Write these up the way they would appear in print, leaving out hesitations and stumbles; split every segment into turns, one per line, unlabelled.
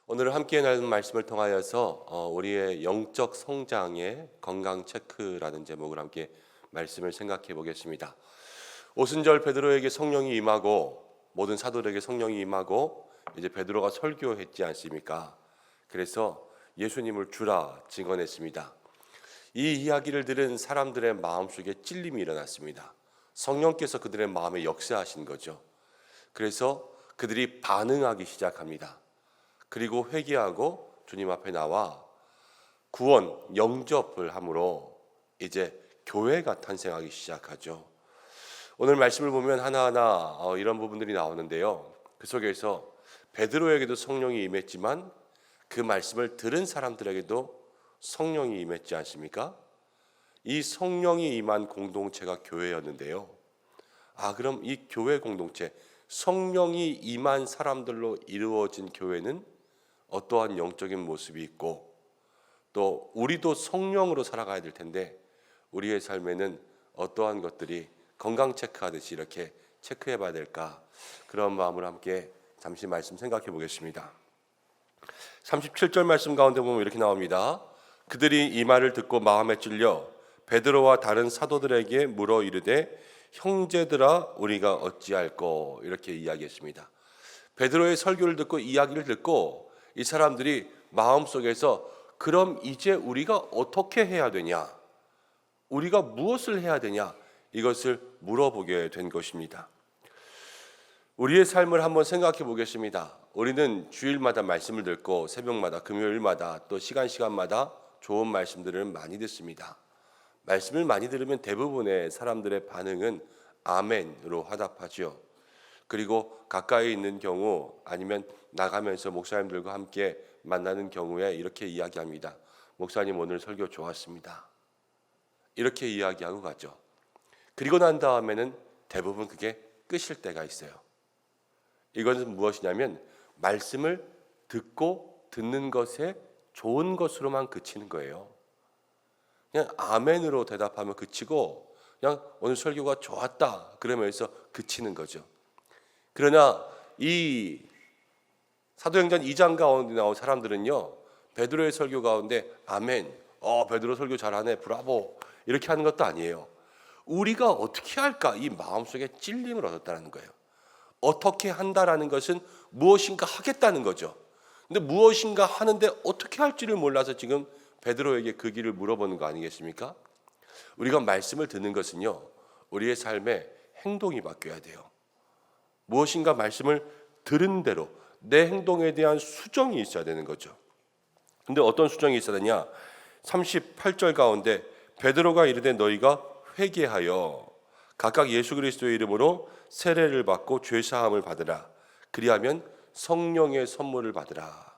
오늘 함께 나눈 말씀을 통하여서 우리의 영적 성장의 건강 체크라는 제목을 함께 말씀을 생각해 보겠습니다. 오순절 베드로에게 성령이 임하고 모든 사도들에게 성령이 임하고 이제 베드로가 설교했지 않습니까? 그래서 예수님을 주라 증언했습니다. 이 이야기를 들은 사람들의 마음속에 찔림이 일어났습니다. 성령께서 그들의 마음에 역사하신 거죠. 그래서 그들이 반응하기 시작합니다. 그리고 회개하고 주님 앞에 나와 구원, 영접을 함으로 이제 교회가 탄생하기 시작하죠. 오늘 말씀을 보면 하나하나 이런 부분들이 나오는데요. 그 속에서 베드로에게도 성령이 임했지만 그 말씀을 들은 사람들에게도 성령이 임했지 않습니까? 이 성령이 임한 공동체가 교회였는데요. 그럼 이 교회 공동체, 성령이 임한 사람들로 이루어진 교회는 어떠한 영적인 모습이 있고 또 우리도 성령으로 살아가야 될 텐데 우리의 삶에는 어떠한 것들이 건강 체크하듯이 이렇게 체크해 봐야 될까, 그런 마음으로 함께 잠시 말씀 생각해 보겠습니다. 37절 말씀 가운데 보면 이렇게 나옵니다. 그들이 이 말을 듣고 마음에 찔려 베드로와 다른 사도들에게 물어 이르되 형제들아 우리가 어찌할꼬, 이렇게 이야기했습니다. 베드로의 설교를 듣고 이야기를 듣고 이 사람들이 마음속에서 그럼 이제 우리가 어떻게 해야 되냐, 우리가 무엇을 해야 되냐, 이것을 물어보게 된 것입니다. 우리의 삶을 한번 생각해 보겠습니다. 우리는 주일마다 말씀을 듣고 새벽마다 금요일마다 또 시간마다 좋은 말씀들을 많이 듣습니다. 말씀을 많이 들으면 대부분의 사람들의 반응은 아멘으로 화답하죠. 그리고 가까이 있는 경우 아니면 나가면서 목사님들과 함께 만나는 경우에 이렇게 이야기합니다. 목사님 오늘 설교 좋았습니다. 이렇게 이야기하고 가죠. 그리고 난 다음에는 대부분 그게 끝일 때가 있어요. 이것은 무엇이냐면 말씀을 듣고 듣는 것에 좋은 것으로만 그치는 거예요. 그냥 아멘으로 대답하면 그치고 그냥 오늘 설교가 좋았다 그러면서 그치는 거죠. 그러나 이 사도행전 2장 가운데 나온 사람들은요, 베드로의 설교 가운데 아멘, 베드로 설교 잘하네, 브라보, 이렇게 하는 것도 아니에요. 우리가 어떻게 할까, 이 마음속에 찔림을 얻었다는 거예요. 어떻게 한다라는 것은 무엇인가 하겠다는 거죠. 근데 무엇인가 하는데 어떻게 할지를 몰라서 지금 베드로에게 그 길을 물어보는 거 아니겠습니까? 우리가 말씀을 듣는 것은요, 우리의 삶에 행동이 바뀌어야 돼요. 무엇인가 말씀을 들은 대로 내 행동에 대한 수정이 있어야 되는 거죠. 근데 어떤 수정이 있어야 되냐? 38절 가운데 베드로가 이르되 너희가 회개하여 각각 예수 그리스도의 이름으로 세례를 받고 죄사함을 받으라. 그리하면 성령의 선물을 받으라.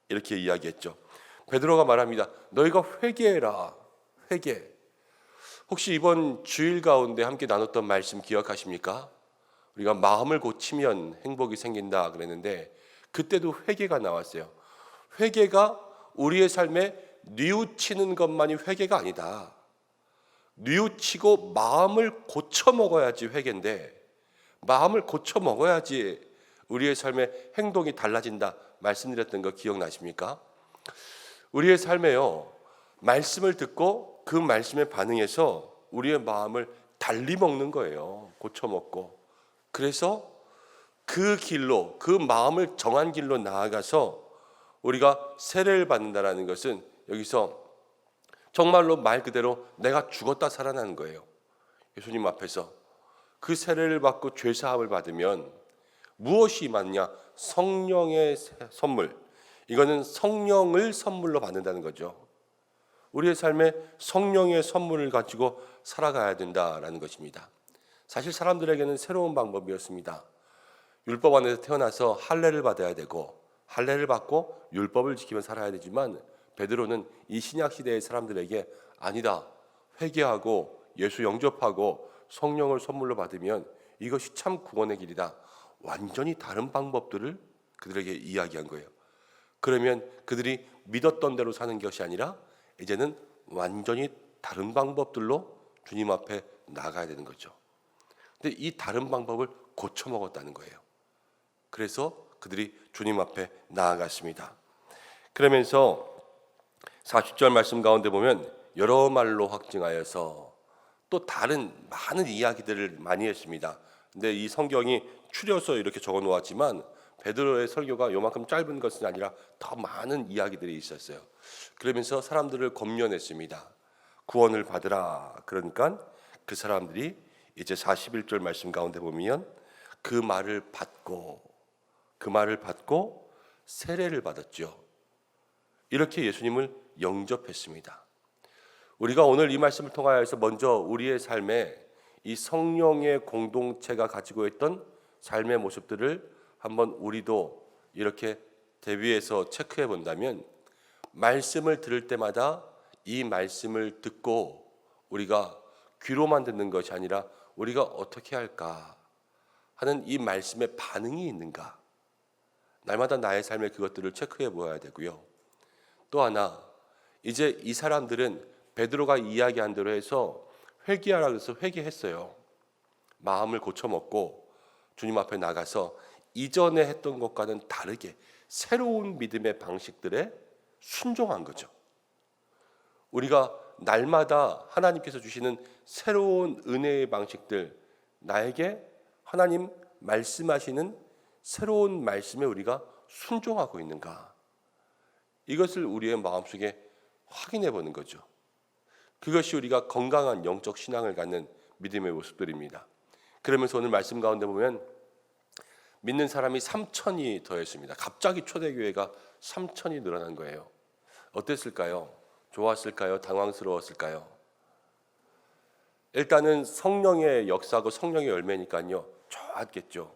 이렇게 이야기했죠. 베드로가 말합니다. 너희가 회개해라. 회개. 혹시 이번 주일 가운데 함께 나눴던 말씀 기억하십니까? 우리가 마음을 고치면 행복이 생긴다 그랬는데 그때도 회개가 나왔어요. 회개가 우리의 삶에 뉘우치는 것만이 회개가 아니다. 뉘우치고 마음을 고쳐 먹어야지 회개인데, 마음을 고쳐 먹어야지 우리의 삶의 행동이 달라진다 말씀드렸던 거 기억나십니까? 우리의 삶에요, 말씀을 듣고 그 말씀에 반응해서 우리의 마음을 달리 먹는 거예요. 고쳐 먹고. 그래서 그 길로, 그 마음을 정한 길로 나아가서 우리가 세례를 받는다라는 것은 여기서 정말로 말 그대로 내가 죽었다 살아나는 거예요. 예수님 앞에서 그 세례를 받고 죄사함을 받으면 무엇이 임하느냐? 성령의 선물. 이거는 성령을 선물로 받는다는 거죠. 우리의 삶에 성령의 선물을 가지고 살아가야 된다라는 것입니다. 사실 사람들에게는 새로운 방법이었습니다. 율법 안에서 태어나서 할례를 받아야 되고 할례를 받고 율법을 지키며 살아야 되지만 베드로는 이 신약 시대의 사람들에게 아니다, 회개하고 예수 영접하고 성령을 선물로 받으면 이것이 참 구원의 길이다, 완전히 다른 방법들을 그들에게 이야기한 거예요. 그러면 그들이 믿었던 대로 사는 것이 아니라 이제는 완전히 다른 방법들로 주님 앞에 나가야 되는 거죠. 근데 이 다른 방법을 고쳐 먹었다는 거예요. 그래서 그들이 주님 앞에 나아갔습니다. 그러면서 40절 말씀 가운데 보면 여러 말로 확증하여서 또 다른 많은 이야기들을 많이 했습니다. 근데 이 성경이 추려서 이렇게 적어 놓았지만 베드로의 설교가 요만큼 짧은 것은 아니라 더 많은 이야기들이 있었어요. 그러면서 사람들을 권면했습니다. 구원을 받으라. 그러니까 그 사람들이 이제 41절 말씀 가운데 보면 그 말을 받고 세례를 받았죠. 이렇게 예수님을 영접했습니다. 우리가 오늘 이 말씀을 통하여서 먼저 우리의 삶에 이 성령의 공동체가 가지고 있던 삶의 모습들을 한번 우리도 이렇게 대비해서 체크해 본다면, 말씀을 들을 때마다 이 말씀을 듣고 우리가 귀로만 듣는 것이 아니라 우리가 어떻게 할까 하는 이 말씀에 반응이 있는가, 날마다 나의 삶에 그것들을 체크해 보아야 되고요. 또 하나, 이제 이 사람들은 베드로가 이야기한 대로 해서 회개하라 그래서 회개했어요. 마음을 고쳐먹고 주님 앞에 나가서 이전에 했던 것과는 다르게 새로운 믿음의 방식들에 순종한 거죠. 우리가 날마다 하나님께서 주시는 새로운 은혜의 방식들, 나에게 하나님 말씀하시는 새로운 말씀에 우리가 순종하고 있는가, 이것을 우리의 마음속에 확인해 보는 거죠. 그것이 우리가 건강한 영적 신앙을 갖는 믿음의 모습들입니다. 그러면서 오늘 말씀 가운데 보면 믿는 사람이 3,000이 더했습니다. 갑자기 초대교회가 3,000이 늘어난 거예요. 어땠을까요? 좋았을까요? 당황스러웠을까요? 일단은 성령의 역사고 성령의 열매니까요, 좋았겠죠.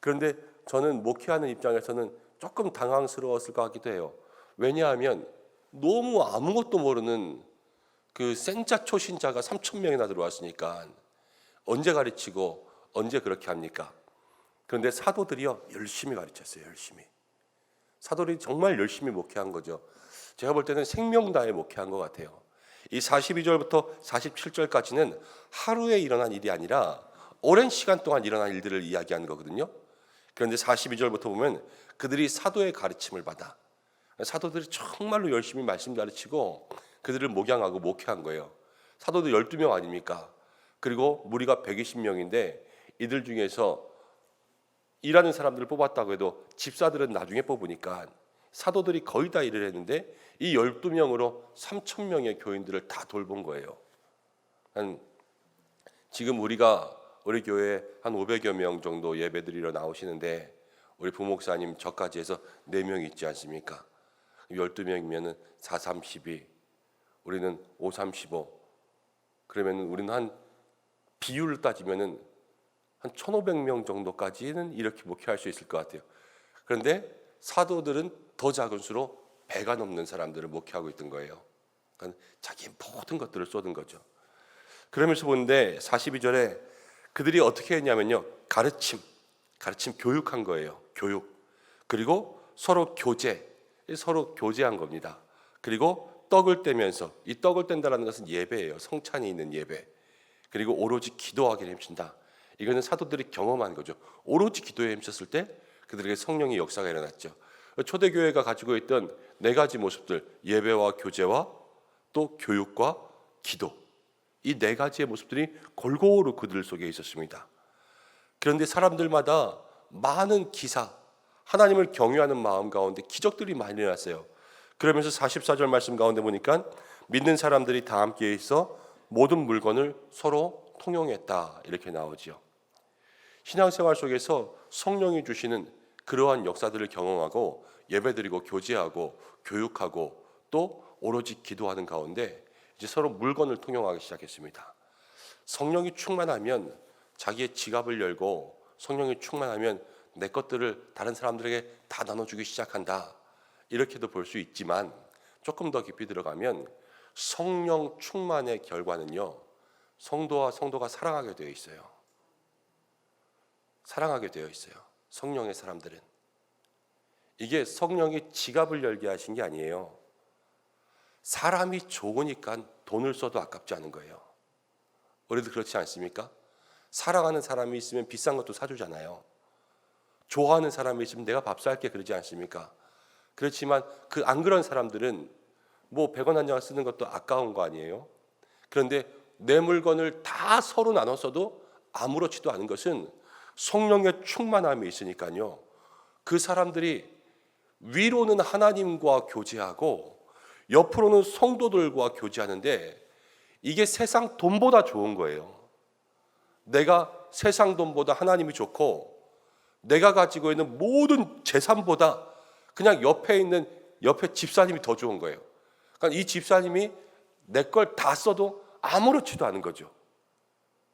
그런데 저는 목회하는 입장에서는 조금 당황스러웠을 것 같기도 해요. 왜냐하면 너무 아무것도 모르는 그 생짜 초신자가 3,000명이나 들어왔으니까 언제 가르치고 언제 그렇게 합니까? 그런데 사도들이요, 열심히 가르쳤어요. 열심히. 사도들이 정말 열심히 목회한 거죠. 제가 볼 때는 생명 다해 목회한 것 같아요. 이 42절부터 47절까지는 하루에 일어난 일이 아니라 오랜 시간 동안 일어난 일들을 이야기하는 거거든요. 그런데 42절부터 보면 그들이 사도의 가르침을 받아, 사도들이 정말로 열심히 말씀 가르치고 그들을 목양하고 목회한 거예요. 사도들 12명 아닙니까? 그리고 무리가 120명인데 이들 중에서 일하는 사람들을 뽑았다고 해도 집사들은 나중에 뽑으니까 사도들이 거의 다 일을 했는데 이 12명으로 3,000명의 교인들을 다 돌본 거예요. 지금 우리 교회에 한 500여 명 정도 예배드리러 나오시는데 우리 부목사님 저까지 해서 4명 있지 않습니까? 12명이면 4, 32, 우리는 5, 35. 그러면 우리는 한 비율을 따지면 한 1,500명 정도까지는 이렇게 목회할 수 있을 것 같아요. 그런데 사도들은 더 작은 수로 배가 넘는 사람들을 목회하고 있던 거예요. 그러니까 자기의 모든 것들을 쏟은 거죠. 그러면서 보는데 42절에 그들이 어떻게 했냐면요, 가르침 교육한 거예요. 교육. 그리고 서로 교제한 겁니다. 그리고 떡을 떼면서, 이 떡을 뗀다라는 것은 예배예요. 성찬이 있는 예배. 그리고 오로지 기도하기를 힘쓴다. 이거는 사도들이 경험한 거죠. 오로지 기도에 힘썼을 때 그들에게 성령의 역사가 일어났죠. 초대교회가 가지고 있던 4가지 모습들, 예배와 교제와 또 교육과 기도, 이 4가지의 모습들이 골고루 그들 속에 있었습니다. 그런데 사람들마다 많은 기사, 하나님을 경외하는 마음 가운데 기적들이 많이 일어났어요. 그러면서 44절 말씀 가운데 보니까 믿는 사람들이 다 함께 있어 모든 물건을 서로 통용했다, 이렇게 나오죠. 신앙생활 속에서 성령이 주시는 그러한 역사들을 경험하고 예배드리고 교제하고 교육하고 또 오로지 기도하는 가운데 이제 서로 물건을 통용하기 시작했습니다. 성령이 충만하면 자기의 지갑을 열고, 성령이 충만하면 내 것들을 다른 사람들에게 다 나눠주기 시작한다, 이렇게도 볼 수 있지만 조금 더 깊이 들어가면 성령 충만의 결과는요, 성도가 사랑하게 되어 있어요. 사랑하게 되어 있어요. 성령의 사람들은. 이게 성령이 지갑을 열게 하신 게 아니에요. 사람이 좋으니까 돈을 써도 아깝지 않은 거예요. 우리도 그렇지 않습니까? 사랑하는 사람이 있으면 비싼 것도 사주잖아요. 좋아하는 사람이 있으면 내가 밥 살게 그러지 않습니까? 그렇지만 그 안 그런 사람들은 뭐 100원 한 장을 쓰는 것도 아까운 거 아니에요? 그런데 내 물건을 다 서로 나눠 써도 아무렇지도 않은 것은 성령의 충만함이 있으니까요. 그 사람들이 위로는 하나님과 교제하고 옆으로는 성도들과 교제하는데 이게 세상 돈보다 좋은 거예요. 내가 세상 돈보다 하나님이 좋고 내가 가지고 있는 모든 재산보다 그냥 옆에 집사님이 더 좋은 거예요. 그러니까 이 집사님이 내 걸 다 써도 아무렇지도 않은 거죠.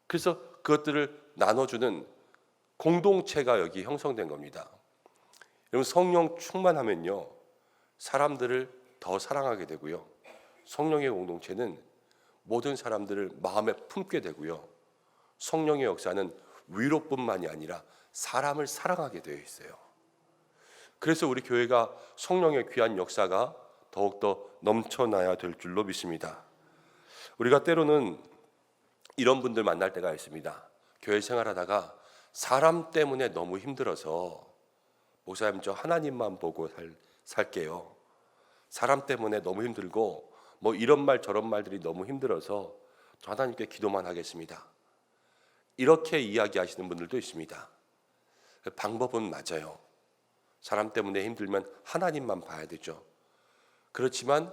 그래서 그것들을 나눠주는 공동체가 여기 형성된 겁니다. 여러분, 성령 충만하면요, 사람들을 더 사랑하게 되고요, 성령의 공동체는 모든 사람들을 마음에 품게 되고요, 성령의 역사는 위로뿐만이 아니라 사람을 사랑하게 되어 있어요. 그래서 우리 교회가 성령의 귀한 역사가 더욱더 넘쳐나야 될 줄로 믿습니다. 우리가 때로는 이런 분들 만날 때가 있습니다. 교회 생활하다가 사람 때문에 너무 힘들어서 목사님 저 하나님만 보고 살게요. 사람 때문에 너무 힘들고 뭐 이런 말 저런 말들이 너무 힘들어서 저 하나님께 기도만 하겠습니다. 이렇게 이야기하시는 분들도 있습니다. 방법은 맞아요. 사람 때문에 힘들면 하나님만 봐야 되죠. 그렇지만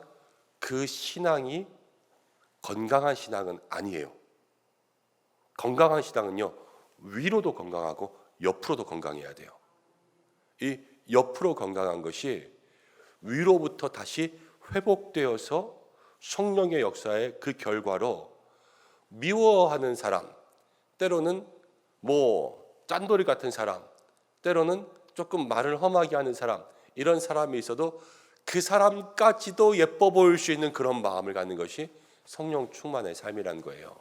그 신앙이 건강한 신앙은 아니에요. 건강한 신앙은요, 위로도 건강하고 옆으로도 건강해야 돼요. 이 옆으로 건강한 것이 위로부터 다시 회복되어서 성령의 역사의 그 결과로 미워하는 사람, 때로는 뭐 짠돌이 같은 사람, 때로는 조금 말을 험하게 하는 사람, 이런 사람이 있어도 그 사람까지도 예뻐 보일 수 있는 그런 마음을 갖는 것이 성령 충만의 삶이라는 거예요.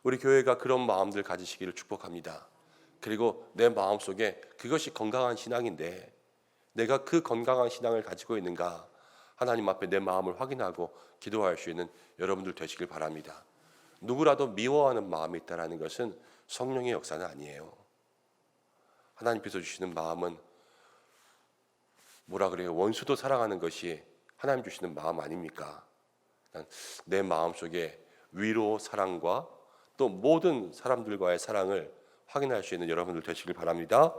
우리 교회가 그런 마음들 가지시기를 축복합니다. 그리고 내 마음속에 그것이 건강한 신앙인데 내가 그 건강한 신앙을 가지고 있는가, 하나님 앞에 내 마음을 확인하고 기도할 수 있는 여러분들 되시길 바랍니다. 누구라도 미워하는 마음이 있다는 것은 성령의 역사는 아니에요. 하나님께서 주시는 마음은 뭐라 그래요? 원수도 사랑하는 것이 하나님 주시는 마음 아닙니까? 내 마음속에 위로, 사랑과 또 모든 사람들과의 사랑을 확인할 수 있는 여러분들 되시길 바랍니다.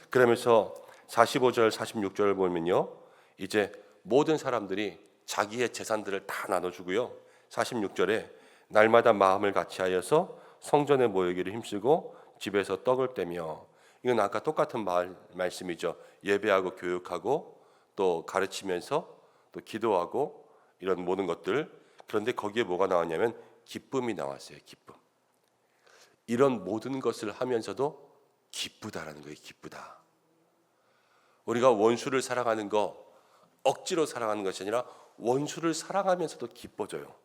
그러면서 45절, 46절을 보면요, 이제 모든 사람들이 자기의 재산들을 다 나눠주고요, 46절에 날마다 마음을 같이하여서 성전에 모이기를 힘쓰고 집에서 떡을 떼며, 이건 아까 똑같은 말씀이죠. 예배하고 교육하고 또 가르치면서 또 기도하고 이런 모든 것들. 그런데 거기에 뭐가 나왔냐면 기쁨이 나왔어요. 기쁨. 이런 모든 것을 하면서도 기쁘다라는 거예요. 기쁘다. 우리가 원수를 사랑하는 거 억지로 사랑하는 것이 아니라 원수를 사랑하면서도 기뻐져요.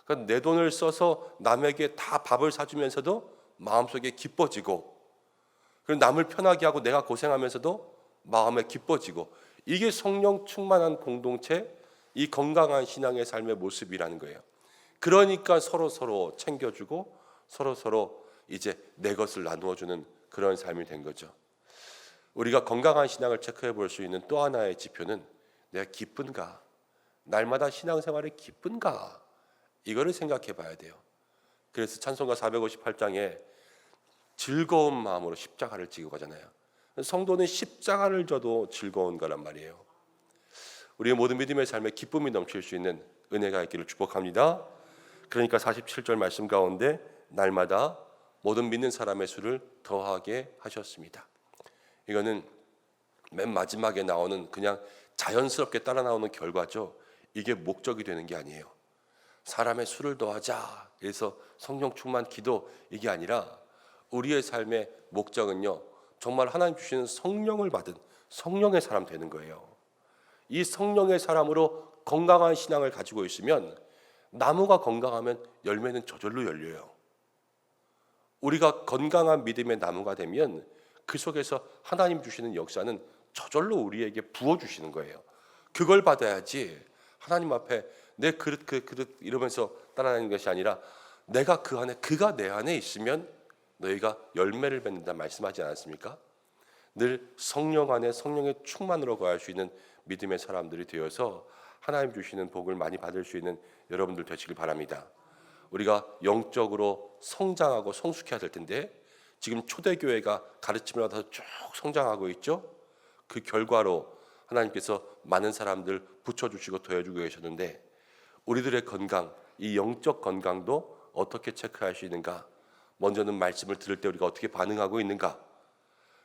그러니까 내 돈을 써서 남에게 다 밥을 사주면서도 마음속에 기뻐지고, 그리고 남을 편하게 하고 내가 고생하면서도 마음에 기뻐지고, 이게 성령 충만한 공동체, 이 건강한 신앙의 삶의 모습이라는 거예요. 그러니까 서로 챙겨주고 서로 이제 내 것을 나누어주는 그런 삶이 된 거죠. 우리가 건강한 신앙을 체크해 볼 수 있는 또 하나의 지표는 내가 기쁜가, 날마다 신앙생활에 기쁜가, 이거를 생각해 봐야 돼요. 그래서 찬송가 458장에 즐거운 마음으로 십자가를 지고 가잖아요. 성도는 십자가를 져도 즐거운 거란 말이에요. 우리의 모든 믿음의 삶에 기쁨이 넘칠 수 있는 은혜가 있기를 축복합니다. 그러니까 47절 말씀 가운데 날마다 모든 믿는 사람의 수를 더하게 하셨습니다. 이거는 맨 마지막에 나오는 그냥 자연스럽게 따라 나오는 결과죠. 이게 목적이 되는 게 아니에요. 사람의 수를 더하자, 그래서 성령 충만 기도, 이게 아니라 우리의 삶의 목적은요, 정말 하나님 주시는 성령을 받은 성령의 사람 되는 거예요. 이 성령의 사람으로 건강한 신앙을 가지고 있으면 나무가 건강하면 열매는 저절로 열려요. 우리가 건강한 믿음의 나무가 되면 그 속에서 하나님 주시는 역사는 저절로 우리에게 부어주시는 거예요. 그걸 받아야지 하나님 앞에 내 그릇 그 그릇 이러면서 따라다니는 것이 아니라 내가 그 안에, 그가 내 안에 있으면 너희가 열매를 맺는다 말씀하지 않았습니까? 늘 성령 안에 성령의 충만으로 거할 수 있는 믿음의 사람들이 되어서 하나님 주시는 복을 많이 받을 수 있는 여러분들 되시길 바랍니다. 우리가 영적으로 성장하고 성숙해야 될 텐데 지금 초대교회가 가르침을 받아서 쭉 성장하고 있죠. 그 결과로 하나님께서 많은 사람들 붙여주시고 더해주고 계셨는데 우리들의 건강, 이 영적 건강도 어떻게 체크할 수 있는가? 먼저는 말씀을 들을 때 우리가 어떻게 반응하고 있는가?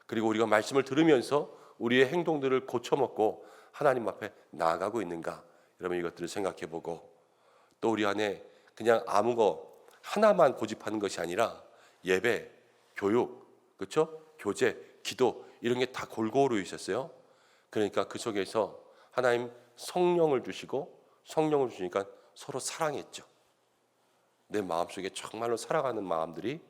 그리고 우리가 말씀을 들으면서 우리의 행동들을 고쳐먹고 하나님 앞에 나아가고 있는가? 여러분 이것들을 생각해보고 또 우리 안에 그냥 아무 거 하나만 고집하는 것이 아니라 예배, 교육, 그렇죠? 교제, 기도 이런 게 다 골고루 있었어요. 그러니까 그 속에서 하나님 성령을 주시고 성령을 주시니까 서로 사랑했죠. 내 마음속에 정말로 살아가는 마음들이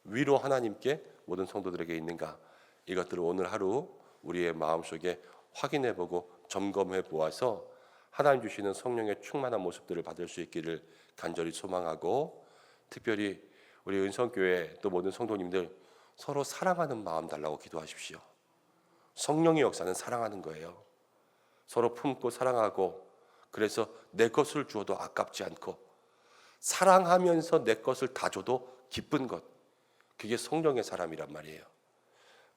위로 하나님께 모든 성도들에게 있는가? 이것들을 오늘 하루 우리의 마음속에 확인해보고 점검해보아서 하나님 주시는 성령의 충만한 모습들을 받을 수 있기를 간절히 소망하고 특별히 우리 은성교회 또 모든 성도님들 서로 사랑하는 마음 달라고 기도하십시오. 성령의 역사는 사랑하는 거예요. 서로 품고 사랑하고 그래서 내 것을 주어도 아깝지 않고 사랑하면서 내 것을 다 줘도 기쁜 것 그게 성령의 사람이란 말이에요.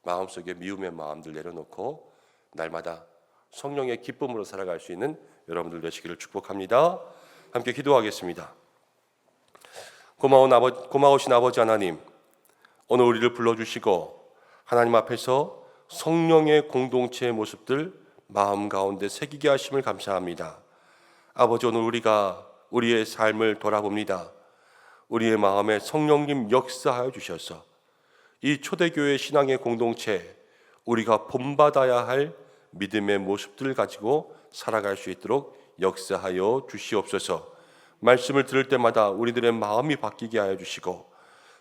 마음속에 미움의 마음들 내려놓고 날마다 성령의 기쁨으로 살아갈 수 있는 여러분들 되시기를 축복합니다. 함께 기도하겠습니다. 고마우신 아버지 하나님, 오늘 우리를 불러주시고 하나님 앞에서 성령의 공동체의 모습들 마음 가운데 새기게 하심을 감사합니다. 아버지, 오늘 우리가 우리의 삶을 돌아봅니다. 우리의 마음에 성령님 역사하여 주셔서 이 초대교회 신앙의 공동체 우리가 본받아야 할 믿음의 모습들을 가지고 살아갈 수 있도록 역사하여 주시옵소서. 말씀을 들을 때마다 우리들의 마음이 바뀌게 하여 주시고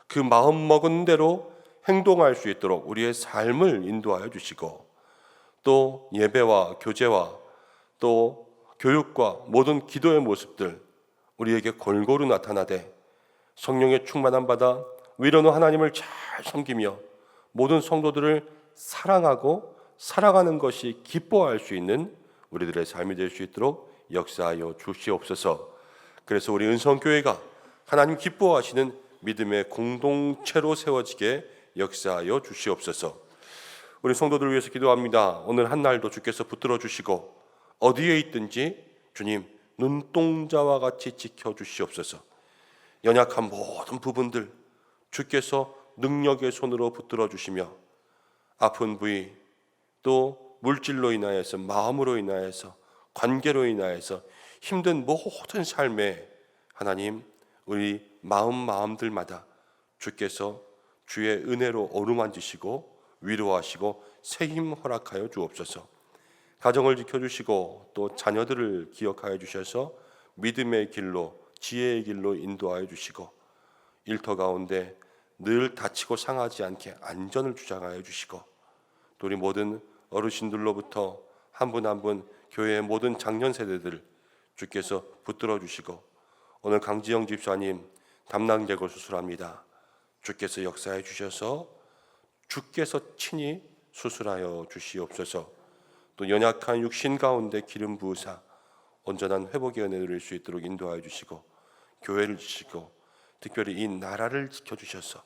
그 마음 먹은 대로 행동할 수 있도록 우리의 삶을 인도하여 주시고 또 예배와 교제와 또 교육과 모든 기도의 모습들 우리에게 골고루 나타나되 성령의 충만함 받아 위로는 하나님을 잘 섬기며 모든 성도들을 사랑하고 살아가는 것이 기뻐할 수 있는 우리들의 삶이 될 수 있도록 역사하여 주시옵소서. 그래서 우리 은성교회가 하나님 기뻐하시는 믿음의 공동체로 세워지게 역사하여 주시옵소서. 우리 성도들을 위해서 기도합니다. 오늘 한 날도 주께서 붙들어 주시고 어디에 있든지 주님 눈동자와 같이 지켜주시옵소서. 연약한 모든 부분들 주께서 능력의 손으로 붙들어 주시며 아픈 부위 또 물질로 인하여서 마음으로 인하여서 관계로 인하여서 힘든 모든 삶에 하나님 우리 마음들마다 주께서 주의 은혜로 어루만지시고 위로하시고 새힘 허락하여 주옵소서. 가정을 지켜주시고 또 자녀들을 기억하여 주셔서 믿음의 길로 지혜의 길로 인도하여 주시고 일터 가운데 늘 다치고 상하지 않게 안전을 주장하여 주시고 또 우리 모든 어르신들로부터 한 분 한 분 교회의 모든 장년 세대들 주께서 붙들어 주시고 오늘 강지영 집사님 담낭개골 수술합니다. 주께서 역사해 주셔서 주께서 친히 수술하여 주시옵소서. 또 연약한 육신 가운데 기름 부으사 온전한 회복의 은혜를 누릴 수 있도록 인도하여 주시고 교회를 지키고 특별히 이 나라를 지켜주셔서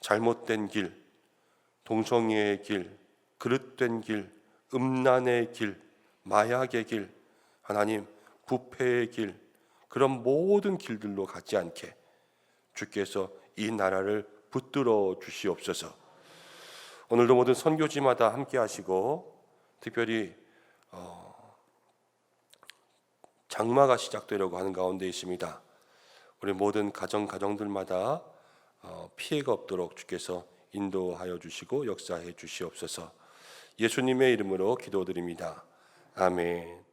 잘못된 길, 동성애의 길, 그릇된 길, 음란의 길, 마약의 길, 하나님 부패의 길 그런 모든 길들로 가지 않게 주께서 이 나라를 붙들어 주시옵소서. 오늘도 모든 선교지마다 함께 하시고 특별히 장마가 시작되려고 하는 가운데 있습니다. 우리 모든 가정들마다 피해가 없도록 주께서 인도하여 주시고 역사해 주시옵소서. 예수님의 이름으로 기도드립니다. 아멘.